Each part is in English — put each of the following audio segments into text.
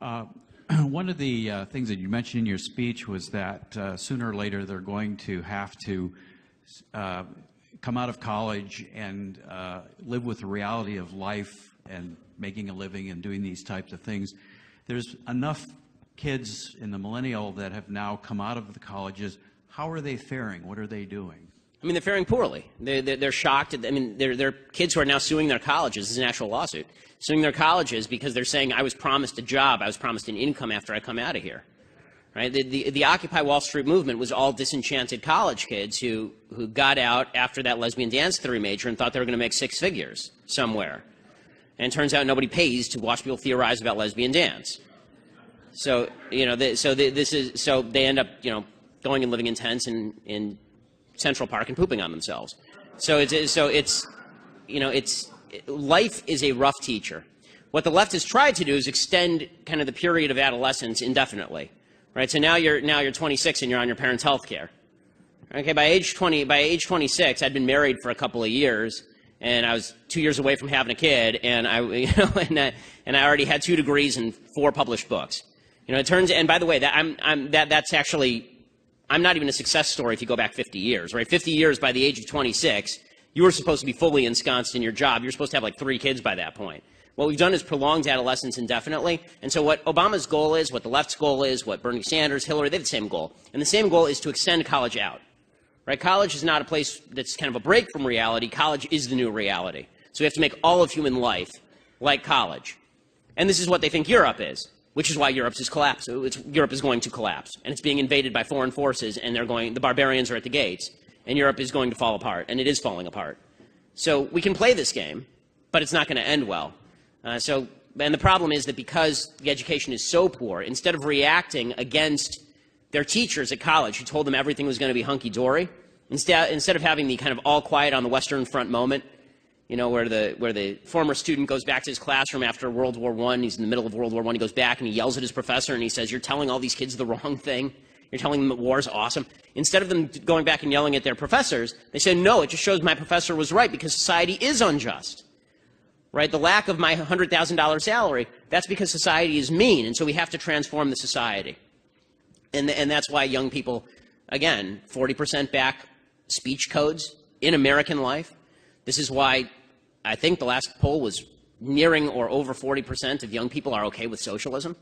Uh, One of the things that you mentioned in your speech was that sooner or later they're going to have to come out of college and live with the reality of life and making a living and doing these types of things. There's enough kids in the millennial that have now come out of the colleges. How are they faring? What are they doing? I mean, they're faring poorly. They're shocked. I mean, they're kids who are now suing their colleges. This is an actual lawsuit. Suing their colleges because they're saying, I was promised a job, I was promised an income after I come out of here. Right? The Occupy Wall Street movement was all disenchanted college kids who got out after that lesbian dance theory major and thought they were going to make 6 figures somewhere. And it turns out nobody pays to watch people theorize about lesbian dance. So, you know, so they end up, you know, going and living in tents in Central Park and pooping on themselves. Life is a rough teacher. What the left has tried to do is extend kind of the period of adolescence indefinitely, right? So now you're 26 and you're on your parents' health care. Okay, by age 26, I'd been married for a couple of years, and I was 2 years away from having a kid, and I already had 2 degrees and 4 published books. You know, it turns, and by the way, that's actually, I'm not even a success story if you go back 50 years, right? 50 years by the age of 26, you were supposed to be fully ensconced in your job. You're supposed to have like 3 kids by that point. What we've done is prolonged adolescence indefinitely. And so what Obama's goal is, what the left's goal is, what Bernie Sanders, Hillary, they have the same goal. And the same goal is to extend college out, right? College is not a place that's kind of a break from reality. College is the new reality. So we have to make all of human life like college. And this is what they think Europe is, which is why Europe is Europe is going to collapse. And it's being invaded by foreign forces, and the barbarians are at the gates. And Europe is going to fall apart, and it is falling apart. So we can play this game, but it's not going to end well. And the problem is that because the education is so poor, instead of reacting against their teachers at college who told them everything was going to be hunky-dory, instead of having the kind of all quiet on the Western Front moment, you know, where the former student goes back to his classroom after World War I, he's in the middle of World War I, he goes back and he yells at his professor and he says, you're telling all these kids the wrong thing. You're telling them that war is awesome. Instead of them going back and yelling at their professors, they say, no, it just shows my professor was right because society is unjust. Right? The lack of my $100,000 salary, that's because society is mean, and so we have to transform the society. And that's why young people, again, 40% back speech codes in American life. This is why I think the last poll was nearing or over 40% of young people are okay with socialism,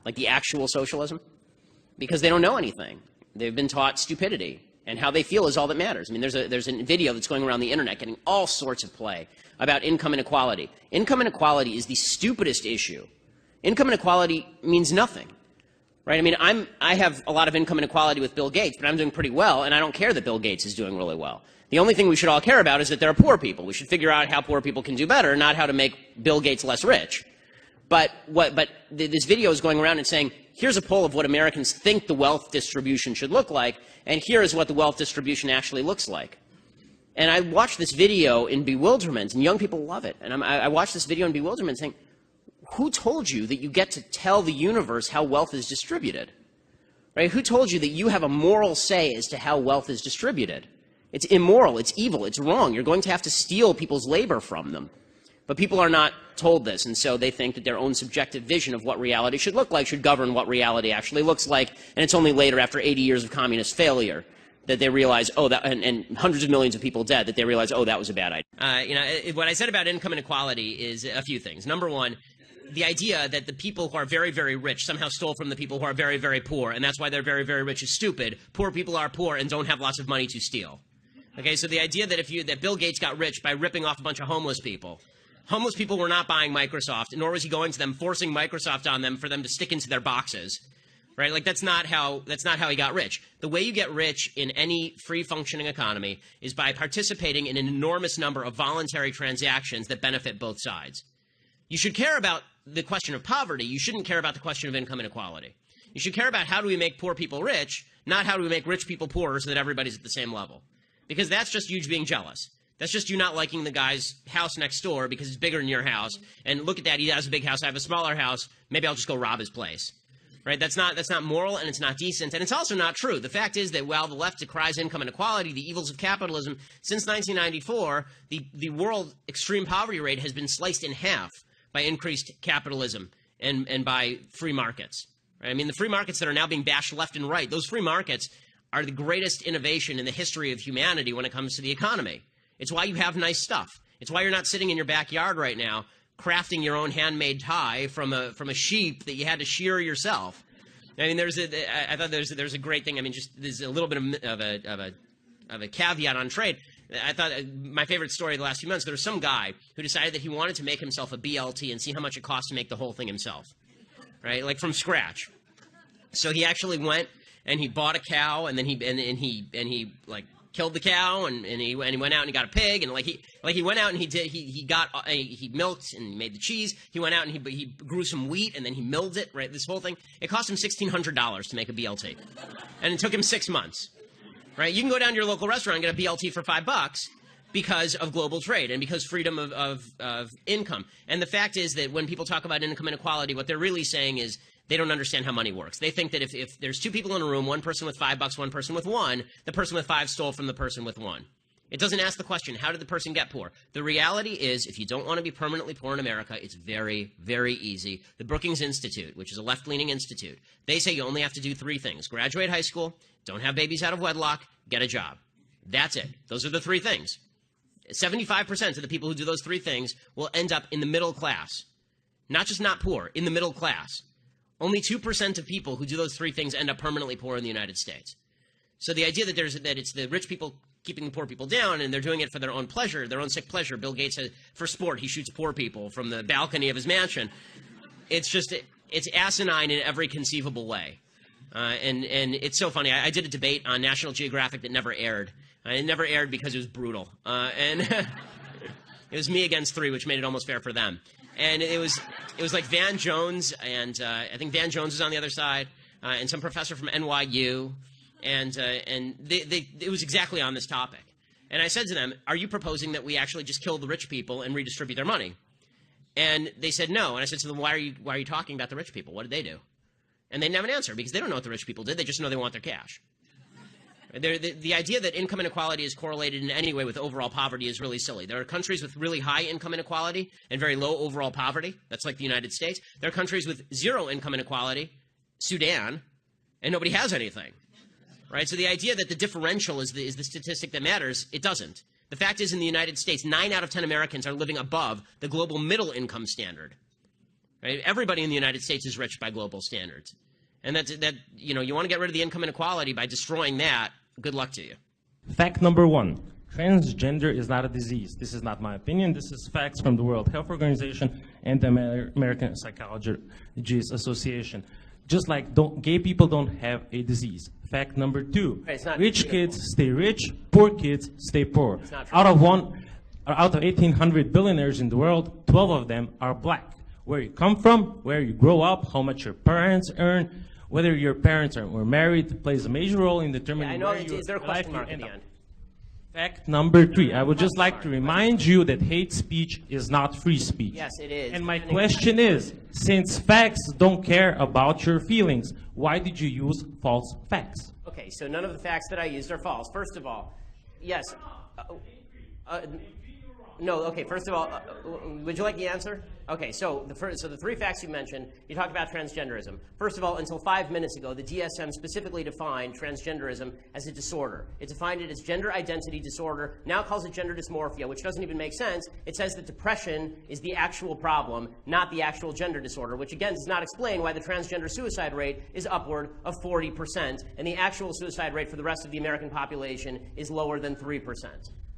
like the actual socialism. Because they don't know anything. They've been taught stupidity, and how they feel is all that matters. I mean, there's a video that's going around the internet getting all sorts of play about income inequality. Income inequality is the stupidest issue. Income inequality means nothing, right? I mean, I have a lot of income inequality with Bill Gates, but I'm doing pretty well, and I don't care that Bill Gates is doing really well. The only thing we should all care about is that there are poor people. We should figure out how poor people can do better, not how to make Bill Gates less rich. But this video is going around and saying, here's a poll of what Americans think the wealth distribution should look like, and here is what the wealth distribution actually looks like. And I watched this video in bewilderment, and young people love it. And I watched this video in bewilderment saying, who told you that you get to tell the universe how wealth is distributed? Right? Who told you that you have a moral say as to how wealth is distributed? It's immoral, it's evil, it's wrong. You're going to have to steal people's labor from them. But people are not told this, and so they think that their own subjective vision of what reality should look like should govern what reality actually looks like, and it's only later, after 80 years of communist failure, that they realize, oh, that, and hundreds of millions of people dead, that they realize, oh, that was a bad idea. What I said about income inequality is a few things. Number one, the idea that the people who are very, very rich somehow stole from the people who are very, very poor, and that's why they're very, very rich is stupid. Poor people are poor and don't have lots of money to steal. Okay, so the idea that Bill Gates got rich by ripping off a bunch of homeless people. Homeless people were not buying Microsoft, nor was he going to them, forcing Microsoft on them for them to stick into their boxes, right? Like that's not how he got rich. The way you get rich in any free-functioning economy is by participating in an enormous number of voluntary transactions that benefit both sides. You should care about the question of poverty. You shouldn't care about the question of income inequality. You should care about how do we make poor people rich, not how do we make rich people poorer so that everybody's at the same level. Because that's just you being jealous. That's just you not liking the guy's house next door because it's bigger than your house. And look at that, he has a big house, I have a smaller house, maybe I'll just go rob his place. Right? That's not moral, and it's not decent, and it's also not true. The fact is that while the left decries income inequality, the evils of capitalism, since 1994, the world extreme poverty rate has been sliced in half by increased capitalism and by free markets. Right? I mean, the free markets that are now being bashed left and right, those free markets are the greatest innovation in the history of humanity when it comes to the economy. It's why you have nice stuff. It's why you're not sitting in your backyard right now crafting your own handmade tie from a sheep that you had to shear yourself. I mean, I thought there's a great thing. I mean, just there's a little bit of a caveat on trade. I thought my favorite story of the last few months, there was some guy who decided that he wanted to make himself a BLT and see how much it costs to make the whole thing himself, right? Like from scratch. So he actually went and he bought a cow, and then he like killed the cow, and he went out and he got a pig, and he went out and he milked and made the cheese. He went out and he grew some wheat, and then he milled it, right? This whole thing, it cost him $1,600 to make a BLT, and it took him 6 months. Right? You can go down to your local restaurant and get a BLT for $5 because of global trade and because freedom of income. And the fact is that when people talk about income inequality, what they're really saying is they don't understand how money works. They think that if there's two people in a room, one person with $5, one person with $1, the person with 5 stole from the person with 1. It doesn't ask the question, how did the person get poor? The reality is, if you don't want to be permanently poor in America, it's very, very easy. The Brookings Institute, which is a left-leaning institute, they say you only have to do 3 things. Graduate high school, don't have babies out of wedlock, get a job. That's it. Those are the 3 things. 75% of the people who do those 3 things will end up in the middle class. Not just not poor, in the middle class. Only 2% of people who do those 3 things end up permanently poor in the United States. So the idea that it's the rich people keeping the poor people down, and they're doing it for their own pleasure, their own sick pleasure. Bill Gates says, for sport, he shoots poor people from the balcony of his mansion. It's asinine in every conceivable way. And it's so funny. I did a debate on National Geographic that never aired. It never aired because it was brutal. And it was me against 3, which made it almost fair for them. And it was like Van Jones, and I think Van Jones was on the other side, and some professor from NYU. And it was exactly on this topic. And I said to them, are you proposing that we actually just kill the rich people and redistribute their money? And they said no. And I said to them, why are you talking about the rich people? What did they do? And they didn't have an answer because they don't know what the rich people did. They just know they want their cash. The idea that income inequality is correlated in any way with overall poverty is really silly. There are countries with really high income inequality and very low overall poverty. That's like the United States. There are countries with 0 income inequality, Sudan, and nobody has anything. Right? So the idea that the differential is the statistic that matters, it doesn't. The fact is, in the United States, 9 out of 10 Americans are living above the global middle income standard. Right? Everybody in the United States is rich by global standards. And you want to get rid of the income inequality by destroying that, good luck to you. Fact number 1, transgender is not a disease. This is not my opinion. This is facts from the World Health Organization and the American Psychologists Association. Just like gay people don't have a disease. Fact number 2, rich kids stay rich, poor kids stay poor. Out of 1,800 billionaires in the world, 12 of them are black. Where you come from, where you grow up, how much your parents earn, whether your parents were married plays a major role in determining where you is there a question mark at the end? Fact number 3, I would just like to remind you that hate speech is not free speech. Yes, it is. And my question is, since facts don't care about your feelings, why did you use false facts? Okay, so none of the facts that I used are false. First of all, yes. No, okay, first of all, would you like the answer? Okay, so the 3 facts you mentioned, you talked about transgenderism. First of all, until 5 minutes ago, the DSM specifically defined transgenderism as a disorder. It defined it as gender identity disorder, now calls it gender dysmorphia, which doesn't even make sense. It says that depression is the actual problem, not the actual gender disorder, which again does not explain why the transgender suicide rate is upward of 40%, and the actual suicide rate for the rest of the American population is lower than 3%.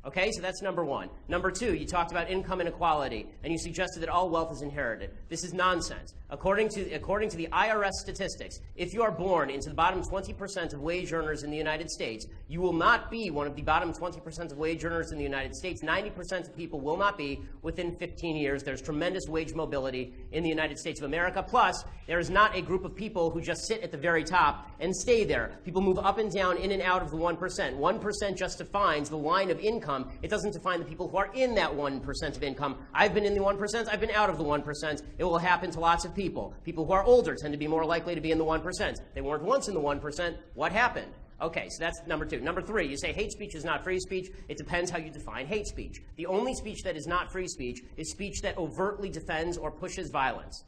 Okay, so that's number 1. Number 2, you talked about income inequality, and you suggested that all wealth is inherited. This is nonsense. According to the IRS statistics, if you are born into the bottom 20% of wage earners in the United States, you will not be one of the bottom 20% of wage earners in the United States. 90% of people will not be within 15 years. There's tremendous wage mobility in the United States of America. Plus, there is not a group of people who just sit at the very top and stay there. People move up and down, in and out of the 1%. 1% just defines the line of income. It doesn't define the people who are in that 1% of income. I've been in the 1%. I've been out of the 1%. It will happen to lots of people. People who are older tend to be more likely to be in the 1%. They weren't once in the 1%. What happened? Okay, so that's number 2. Number 3, you say hate speech is not free speech. It depends how you define hate speech. The only speech that is not free speech is speech that overtly defends or pushes violence.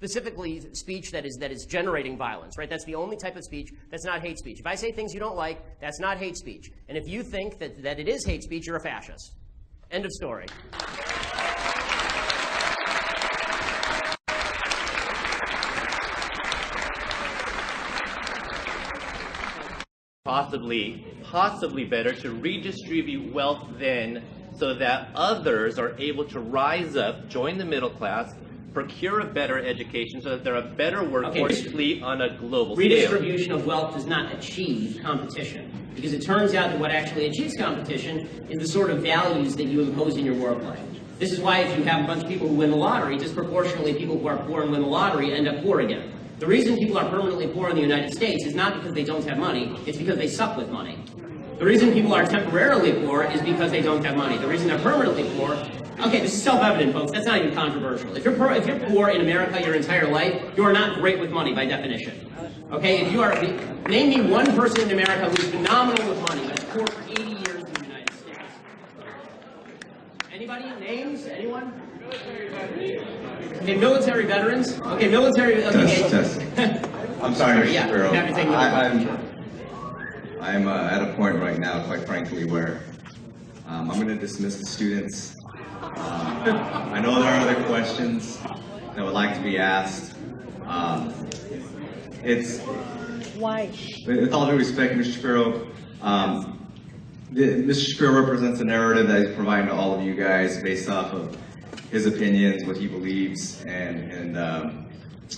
specifically speech that is generating violence, right? That's the only type of speech that's not hate speech. If I say things you don't like, that's not hate speech. And if you think that it is hate speech, you're a fascist. End of story. Possibly better to redistribute wealth then so that others are able to rise up, join the middle class, procure a better education so that they're a better workforce fleet on a global scale. Redistribution of wealth does not achieve competition, because it turns out that what actually achieves competition is the sort of values that you impose in your work life. This is why if you have a bunch of people who win the lottery, disproportionately people who are poor and win the lottery end up poor again. The reason people are permanently poor in the United States is not because they don't have money, it's because they suck with money. The reason people are temporarily poor is because they don't have money. The reason they're permanently poor, okay, this is self-evident, folks, that's not even controversial. If you're poor in America your entire life, you are not great with money by definition. Okay, if you are, name me one person in America who's phenomenal with money, but is poor for 80 years in the United States. Anybody? Names? Anyone? Okay, military veterans. Okay, military. Okay. Test. I'm sorry, Mr. Shapiro. Yeah, I'm at a point right now, quite frankly, where I'm going to dismiss the students. I know there are other questions that would like to be asked. Why? With all due respect, Mr. Shapiro, Mr. Shapiro represents a narrative that he's providing to all of you guys based off of his opinions, what he believes, and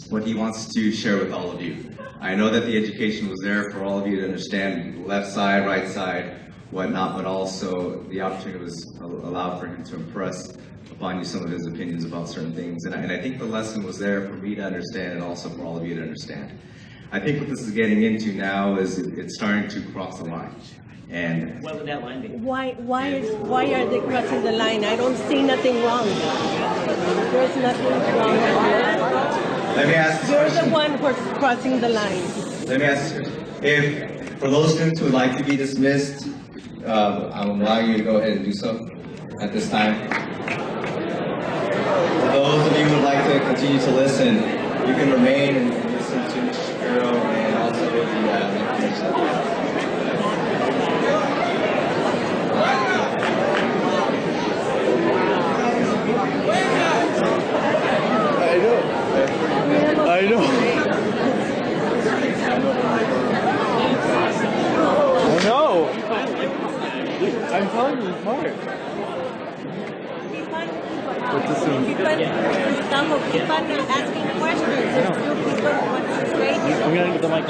what he wants to share with all of you. I know that the education was there for all of you to understand left side, right side, whatnot, but also the opportunity was allowed for him to impress upon you some of his opinions about certain things. And I think the lesson was there for me to understand and also for all of you to understand. I think what this is getting into now is it's starting to cross the line. And what would that line be? Why are they crossing the line? I don't see nothing wrong. There's nothing wrong. let me ask this You're question. the one who's crossing the line. Let me ask this question. If, for those students who would like to be dismissed, I'm allowing you to go ahead and do so at this time. For those of you who would like to continue to listen, you can remain and listen to Mr. Shapiro and also the information. I know. I'm telling you, it's hard. Keep on asking questions. I'm gonna get the mic.